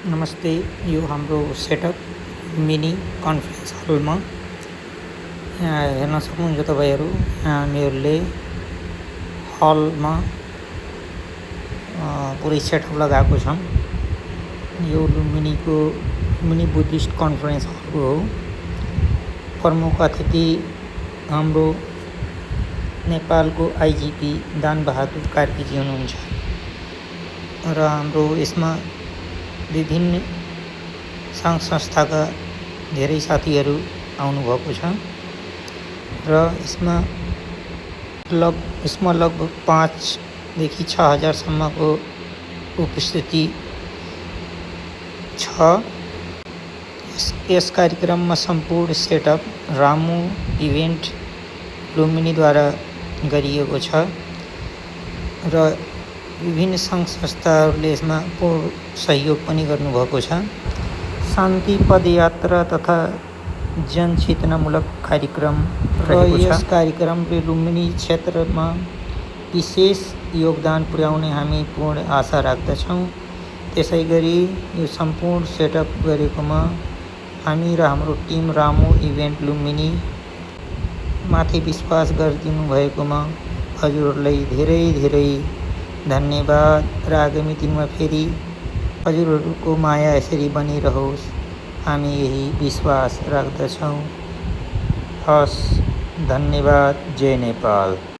नमस्ते। यो हाम्रो सेटअप मिनी कन्फरेन्स हलमा यहाँ हेर्न सक्नुहुन्छ तपाईँहरू। यहाँ हामीहरूले हलमा पुरै सेटअप लगाएको छौँ। यो मिनी बुद्धिस्ट कन्फरेन्स हलको हो। प्रमुख अतिथि हाम्रो नेपालको आइजिपी दानबहादुर कार्कीजी हुनुहुन्छ र हाम्रो यसमा विभिन्न सङ्घ संस्थाका धेरै साथीहरू आउनुभएको छ र यसमा लगभग 5,000 देखि 6,000सम्मको उपस्थिति छ। यस कार्यक्रममा सम्पूर्ण सेटअप रामु इभेन्ट लुम्बिनीद्वारा गरिएको छ र विभिन्न सङ्घ संस्थाहरूले यसमा पूर्ण सहयोग पनि गर्नुभएको छ। शान्ति पदयात्रा तथा जनचेतनामूलक कार्यक्रम रहेको छ। यस कार्यक्रमले लुम्बिनी क्षेत्रमा विशेष योगदान पुर्याउने हामी पूर्ण आशा राख्दछौँ। त्यसै गरी यो सम्पूर्ण सेटअप गरेकोमा हामी र हाम्रो टिम रामु इभेन्ट लुम्बिनी माथि विश्वास गरिदिनु भएकोमा हजुरहरूलाई धेरै धेरै धन्यवाद र आगामी दिनमा फेरि हजुरहरूको माया यसरी बनिरहोस्, हामी यही विश्वास राख्दछौँ। हस्, धन्यवाद। जय नेपाल।